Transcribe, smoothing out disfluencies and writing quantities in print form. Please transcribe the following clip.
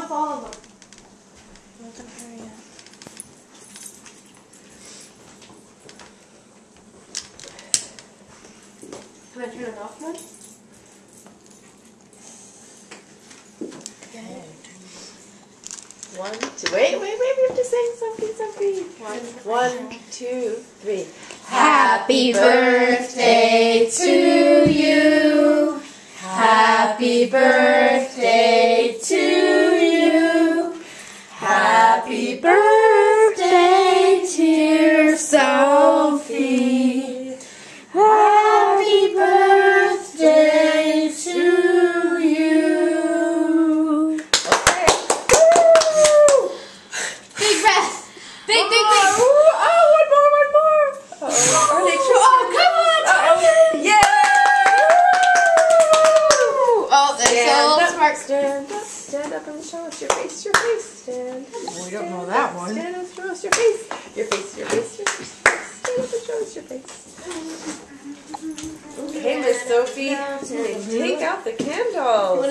off all of them. Let them hurry up. Can I turn it off then? Okay. 1, 2. Wait. We have to sing something. 1, 2, 3. Happy birthday to you. Happy birthday to you. Happy birthday, dear Sophie. Happy birthday to you. Okay. Big breath. Big. Oh, one more. Oh, come on. Yeah. Oh, there's a little spark. Stand up and show us your face. Stand up. We don't know that one. Stand up and show us your face. Your face. Stand up and show us your face. Okay, Miss Sophie, take out the candle.